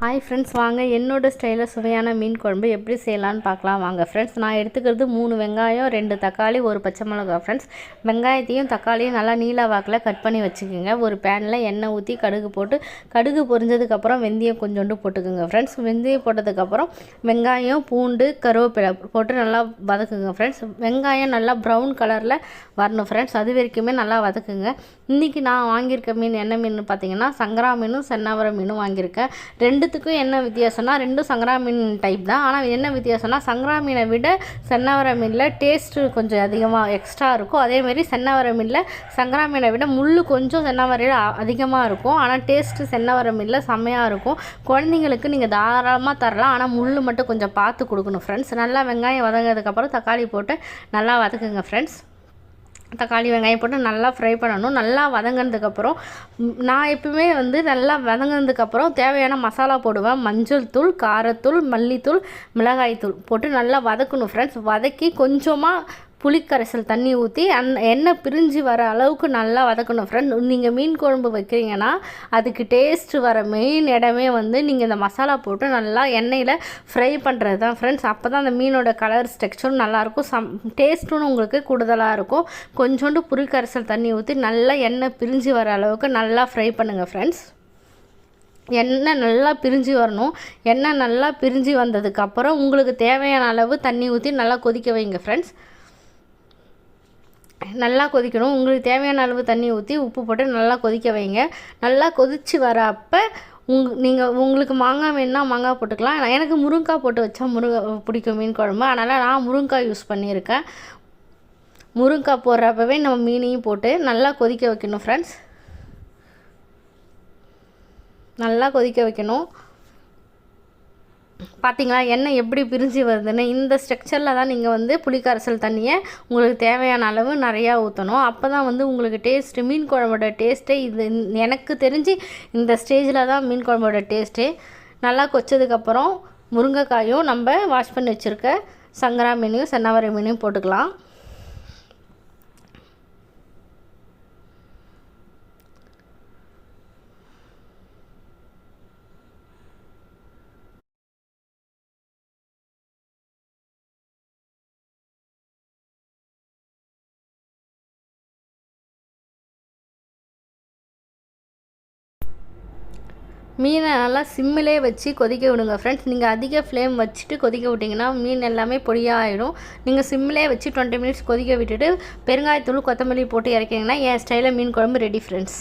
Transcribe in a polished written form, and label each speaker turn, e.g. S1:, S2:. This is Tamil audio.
S1: ஹாய் ஃப்ரெண்ட்ஸ், வாங்க என்னோடய ஸ்டைலில் சுவையான மீன் குழம்பு எப்படி செய்யலான்னு பார்க்கலாம். வாங்க ஃப்ரெண்ட்ஸ், நான் எடுத்துக்கிறது 3 வெங்காயம், 2 தக்காளி, 1 பச்சை மிளகா. ஃப்ரெண்ட்ஸ், வெங்காயத்தையும் தக்காளியும் நல்லா நீல வாக்கில் கட் பண்ணி வச்சுக்கோங்க. ஒரு பேனில் எண்ணெய் ஊற்றி கடுகு போட்டு, கடுகு பொரிஞ்சதுக்கப்புறம் வெந்தயம் கொஞ்சோண்டு போட்டுக்கோங்க. ஃப்ரெண்ட்ஸ், வெந்தயம் போட்டதுக்கப்புறம் வெங்காயம், பூண்டு, கருவேப்பிலை போட்டு நல்லா வதக்குங்க. ஃப்ரெண்ட்ஸ், வெங்காயம் நல்லா ப்ரௌன் கலரில் வரணும். ஃப்ரெண்ட்ஸ், அது வரைக்குமே நல்லா வதக்குங்க. இன்றைக்கி நான் வாங்கியிருக்க மீன் என்ன மீன் பார்த்தீங்கன்னா, சங்கரா மீனும் சென்னாவர மீனும் வாங்கியிருக்கேன். ரெண்டுத்துக்கும் என்ன வித்தியாசம்னா, ரெண்டும் சங்கரா மீன் டைப் தான். ஆனால் என்ன வித்தியாசம்னா, சங்கரா மீனை விட சென்னாவர மீனில் டேஸ்ட்டு கொஞ்சம் அதிகமாக எக்ஸ்ட்ரா இருக்கும். அதேமாரி சென்னாவர மீனில் சங்கரா மீனை விட முள் கொஞ்சம் சென்னாவரையில் அதிகமாக இருக்கும். ஆனால் டேஸ்ட்டு சென்னாவர மீனில் செம்மையாக இருக்கும். குழந்தைங்களுக்கு நீங்கள் தாராளமாக தரலாம். ஆனால் முள் மட்டும் கொஞ்சம் பார்த்து கொடுக்கணும். ஃப்ரெண்ட்ஸ், நல்லா வெங்காயம் வதங்கினதுக்கப்புறம் தக்காளி போட்டு நல்லா வதக்குங்க. ஃப்ரெண்ட்ஸ், தக்காளி வெங்காயம் போட்டு நல்லா ஃப்ரை பண்ணணும். நல்லா வதங்கினதுக்கப்புறம் நான் எப்பவுமே நல்லா வதங்கினதுக்கப்புறம் தேவையான மசாலா போடுவேன். மஞ்சள் தூள், காரத்தூள், மல்லித்தூள், மிளகாய்த்தூள் போட்டு நல்லா வதக்கணும். ஃப்ரெண்ட்ஸ், வதக்கி கொஞ்சமாக புளிக்கரைசல் தண்ணி ஊற்றி எண்ணெய் பிரிஞ்சு வர அளவுக்கு நல்லா வதக்கணும். ஃப்ரெண்ட், நீங்கள் மீன் குழம்பு வைக்கிறீங்கன்னா அதுக்கு டேஸ்ட்டு வர மெயின் இடமே நீங்கள் இந்த மசாலா போட்டு நல்லா எண்ணெயில் ஃப்ரை பண்ணுறது தான். ஃப்ரெண்ட்ஸ், அப்போ தான் அந்த மீனோட கலர் டெக்ஸ்சரும் நல்லாயிருக்கும், டேஸ்ட்டும் உங்களுக்கு கூடுதலாக இருக்கும். கொஞ்சோண்டு புளிக்கரைசல் தண்ணி ஊற்றி நல்லா எண்ணெய் பிரிஞ்சு வர அளவுக்கு நல்லா ஃப்ரை பண்ணுங்கள். ஃப்ரெண்ட்ஸ், எண்ணெய் நல்லா பிரிஞ்சு வரணும். எண்ணெய் நல்லா பிரிஞ்சு வந்ததுக்கப்புறம் உங்களுக்கு தேவையான அளவு தண்ணி ஊற்றி நல்லா கொதிக்க வைங்க. ஃப்ரெண்ட்ஸ், நல்லா கொதிக்கணும். உங்களுக்கு தேவையான அளவு தண்ணி ஊற்றி உப்பு போட்டு நல்லா கொதிக்க வைங்க. நல்லா கொதித்து வர அப்போ நீங்கள் உங்களுக்கு மாங்காய் வேணுன்னா மாங்காய் போட்டுக்கலாம். எனக்கு முருங்காய் போட்டு வச்சா பிடிக்கும் மீன் குழம்பு. அதனால் நான் முருங்காய் யூஸ் பண்ணியிருக்கேன். முருங்காய் போடுறப்பவே நம்ம மீனையும் போட்டு நல்லா கொதிக்க வைக்கணும். ஃப்ரெண்ட்ஸ், நல்லா கொதிக்க வைக்கணும். பார்த்தீங்களா எண்ணெய் எப்படி பிரிஞ்சு வருதுன்னு? இந்த ஸ்ட்ரக்சரில் தான் நீங்கள் புளிக்கரைசல் தண்ணியை உங்களுக்கு தேவையான அளவு நிறையா ஊற்றணும். அப்போ தான் உங்களுக்கு டேஸ்ட்டு, மீன் குழம்போட டேஸ்ட்டே இது. எனக்கு தெரிஞ்சு இந்த ஸ்டேஜில் தான் மீன் குழம்போட டேஸ்ட்டே. நல்லா கொச்சதுக்கப்புறம் முருங்கைக்காயும் நம்ம வாஷ் பண்ணி வச்சுருக்க சங்கரா மீனையும் சென்னாவரை மீனையும் போட்டுக்கலாம். மீனை நல்லா சிம்மிலே வச்சு கொதிக்க விடுங்க. ஃப்ரெண்ட்ஸ், நீங்கள் அதிக ஃப்ளேம் வச்சுட்டு கொதிக்க விட்டிங்கன்னா மீன் எல்லாமே பொடியாக ஆகிடும். நீங்கள் சிம்மிலே வச்சு 20 மினிட்ஸ் கொதிக்க விட்டுட்டு பெருங்காயத்தூள், கொத்தமல்லி போட்டு இறக்கிங்கன்னா என் ஸ்டைலில் மீன் குழம்பு ரெடி. ஃப்ரெண்ட்ஸ்.